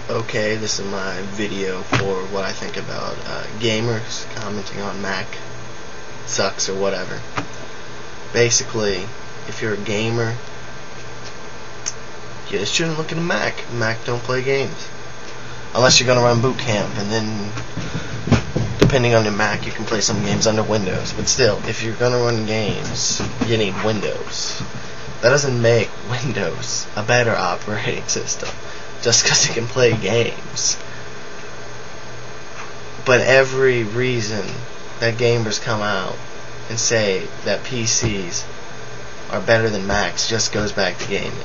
Okay, this is my video for what I think about gamers commenting on Mac sucks or whatever. Basically, if you're a gamer, you just shouldn't look at a Mac. Mac don't play games. Unless you're going to run boot camp, and then depending on your Mac, you can play some games under Windows. But still, if you're going to run games, you need Windows. That doesn't make Windows a better operating system just because it can play games. But every reason that gamers come out and say that PCs are better than Macs just goes back to gaming.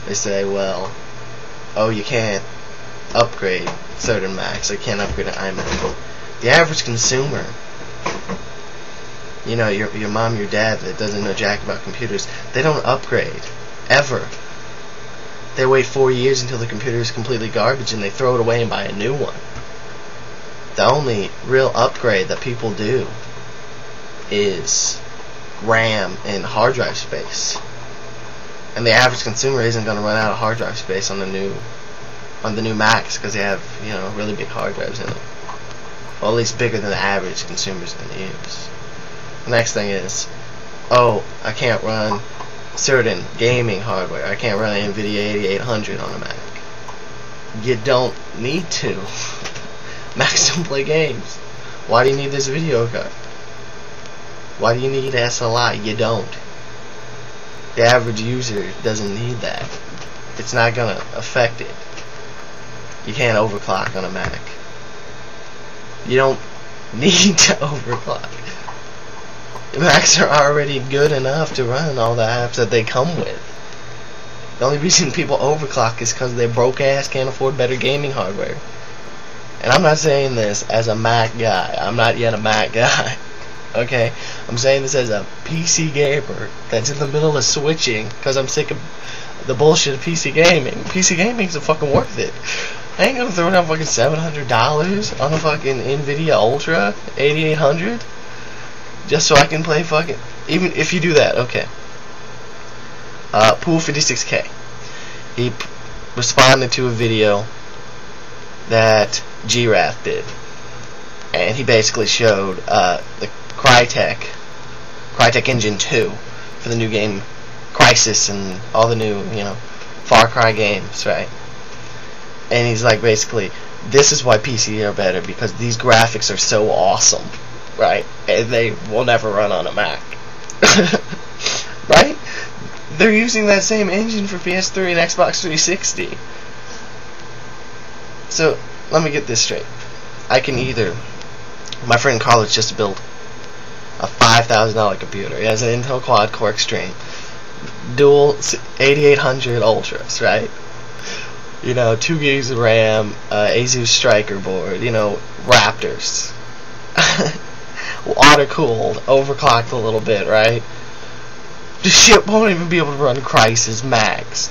They say, well, oh, you can't upgrade certain Macs, you can't upgrade an iMac. The average consumer, you know, your mom, your dad that doesn't know jack about computers, they don't upgrade, ever. They wait 4 years until the computer is completely garbage and they throw it away and buy a new one. The only real upgrade that people do is RAM and hard drive space. And the average consumer isn't going to run out of hard drive space on the new Macs because they have, you know, really big hard drives in them. Well, at least bigger than the average consumer's going to use. The next thing is, oh, I can't run certain gaming hardware. I can't run an NVIDIA 8800 on a Mac. You don't need to. Macs don't play games. Why do you need this video card? Why do you need SLI? You don't. The average user doesn't need that. It's not going to affect it. You can't overclock on a Mac. You don't need to overclock. Macs are already good enough to run all the apps that they come with. The only reason people overclock is because they broke ass can't afford better gaming hardware. And I'm not saying this as a Mac guy. I'm not yet a Mac guy. Okay? I'm saying this as a PC gamer that's in the middle of switching because I'm sick of the bullshit of PC gaming. PC gaming is fucking worth it. I ain't gonna throw down fucking $700 on a fucking NVIDIA Ultra 8800 just so I can play fucking... Even if you do that, okay. Pool 56K. He responded to a video that G-Wrath did. And he basically showed the Crytek Engine 2 for the new game Crysis and all the new, you know, Far Cry games, right? And he's like, basically, this is why PC are better, because these graphics are so awesome, right? And they will never run on a Mac. Right? They're using that same engine for PS3 and Xbox 360. So, let me get this straight. I can either... My friend Carlos just built a $5,000 computer. He has an Intel quad-core Extreme. Dual 8800 Ultras, right? You know, 2 gigs of RAM, Asus Striker board, you know, Raptors. Water-cooled, overclocked a little bit, right? The shit won't even be able to run Crysis Max.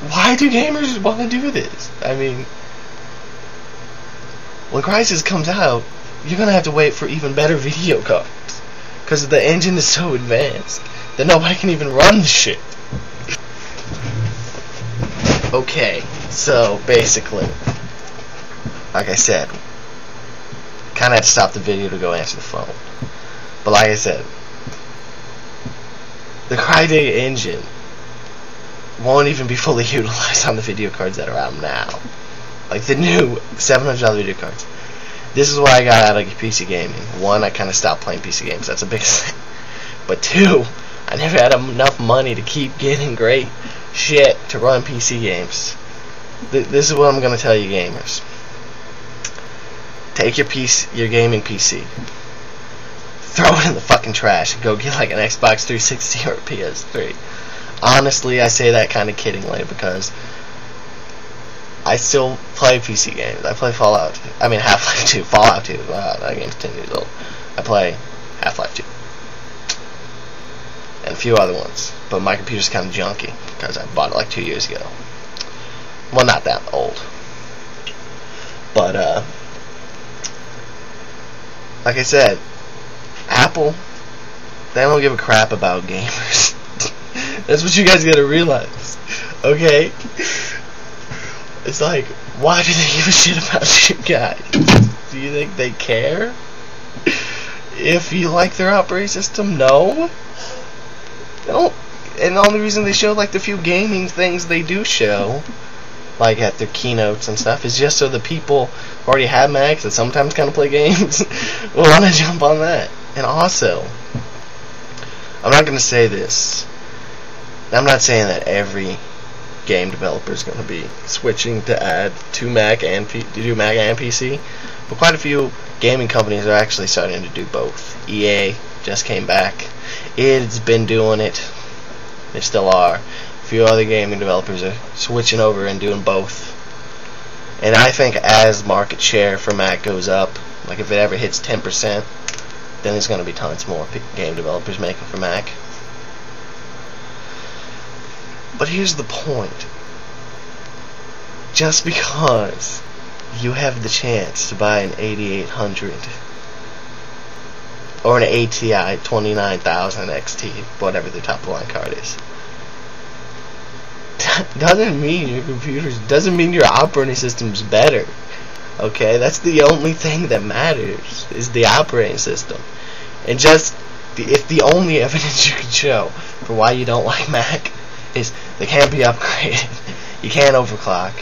Why do gamers want to do this? I mean, when Crysis comes out, you're going to have to wait for even better video cards. Because the engine is so advanced that nobody can even run the shit. Okay, so basically, like I said, kind of had to stop the video to go answer the phone. But like I said, the Crytek engine won't even be fully utilized on the video cards that are out now. Like the new $700 video cards. This is why I got out of PC gaming. One, I kind of stopped playing PC games. That's a big thing. But two, I never had enough money to keep getting great shit to run PC games. This is what I'm going to tell you gamers. Take your gaming PC, throw it in the fucking trash, and go get like an Xbox 360 or a PS3. Honestly, I say that kind of kiddingly because I still play PC games. I play Half-Life 2, Fallout 2. Wow, that game's 10 years old. I play Half-Life 2. And a few other ones. But my computer's kind of junky because I bought it like 2 years ago. Well, not that old. But, like I said, Apple, they don't give a crap about gamers. That's what you guys gotta realize. Okay? It's like, why do they give a shit about you guys? Do you think they care? If you like their operating system, no. They don't. And the only reason they show like the few gaming things they do show, like at their keynotes and stuff, is just so the people who already have Macs and sometimes kind of play games will want to jump on that. And also, I'm not going to say this. I'm not saying that every game developer is going to be switching to add to Mac and PC, but quite a few gaming companies are actually starting to do both. EA just came back. It's been doing it. They still are. A few other gaming developers are switching over and doing both. And I think as market share for Mac goes up, like if it ever hits 10%, then there's going to be tons more game developers making for Mac. But here's the point. Just because you have the chance to buy an 8800 or an ATI 29000 XT, whatever the top line card is, doesn't mean your computers, doesn't mean your operating system's better. Okay, that's the only thing that matters, is the operating system. And just if the only evidence you can show for why you don't like Mac is they can't be upgraded, you can't overclock,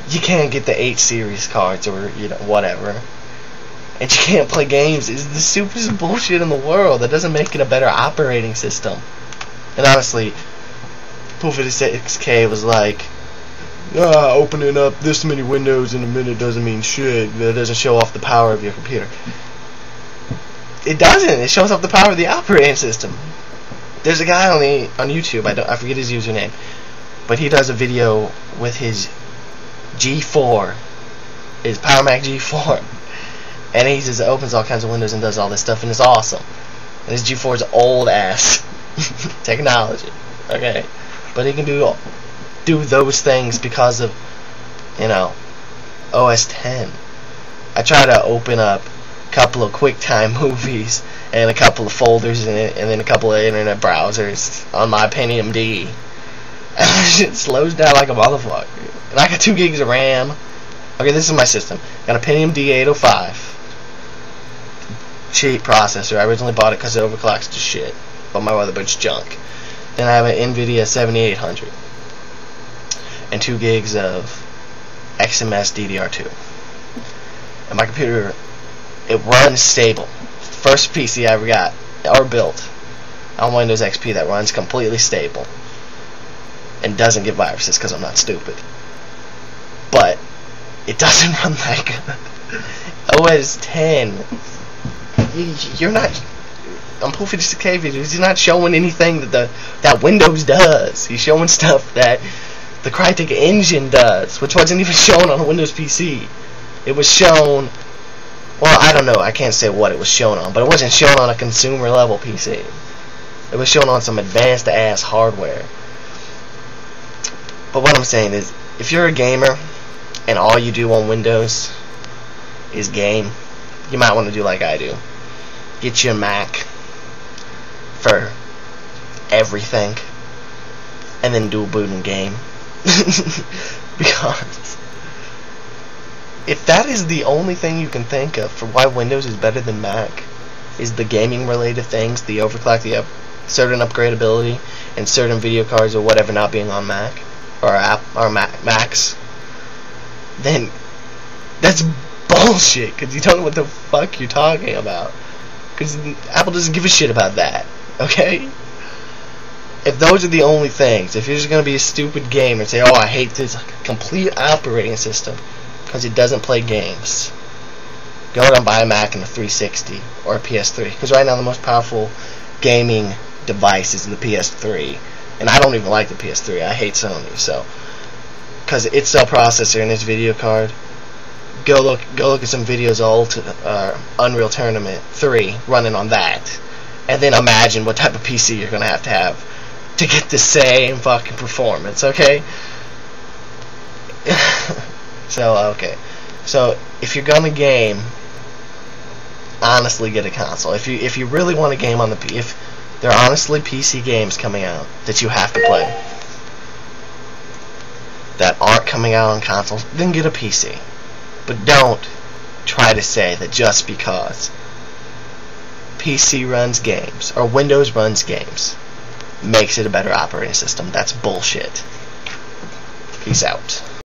you can't get the 8 series cards, or whatever, and you can't play games, is the stupidest bullshit in the world. That doesn't make it a better operating system. And honestly, Pool56K was like, opening up this many windows in a minute doesn't mean shit. That doesn't show off the power of your computer. It doesn't. It shows off the power of the operating system. There's a guy on YouTube, I forget his username, but he does a video with his G4, his Power Mac G4, and he just opens all kinds of windows and does all this stuff, and it's awesome. And his G4 is old ass technology, okay, but he can do those things because of OS 10. I try to open up a couple of QuickTime movies and a couple of folders in it, and then a couple of internet browsers on my Pentium D. And it slows down like a motherfucker. And I got 2 gigs of RAM. Okay, this is my system. Got a Pentium D805. Cheap processor. I originally bought it because it overclocks to shit, but my motherboard's junk. Then I have an NVIDIA 7800 and 2 gigs of XMS DDR2. And my computer, it runs stable. First PC I ever got or built on Windows XP that runs completely stable and doesn't get viruses because I'm not stupid. But it doesn't run that good. OS 10, you're not, on Pool56K videos, he's not showing anything that Windows does. He's showing stuff that the Crytek engine does, which wasn't even shown on a Windows PC. It was shown, well, I don't know, I can't say what it was shown on, but it wasn't shown on a consumer level PC. It was shown on some advanced ass hardware. But what I'm saying is, if you're a gamer and all you do on Windows is game, you might want to do like I do. Get your Mac for everything and then do a boot and game. Because if that is the only thing you can think of for why Windows is better than Mac, is the gaming related things, the overclock, the certain upgradability, and certain video cards or whatever not being on Mac or Macs, then that's bullshit, because you don't know what the fuck you're talking about, because Apple doesn't give a shit about that, okay? If those are the only things, if you're just going to be a stupid gamer and say, oh, I hate this complete operating system because it doesn't play games, go out and buy a Mac and a 360 or a PS3, because right now the most powerful gaming device is the PS3, and I don't even like the PS3. I hate Sony, so because its cell processor and its video card, go look at some videos of Unreal Tournament 3 running on that, and then imagine what type of PC you're going to have to get the same fucking performance, okay? Okay. So, if you're gonna game, honestly get a console. If you really want to game on the if there are honestly PC games coming out that you have to play, that aren't coming out on consoles, then get a PC. But don't try to say that just because PC runs games, or Windows runs games, makes it a better operating system. That's bullshit. Peace out.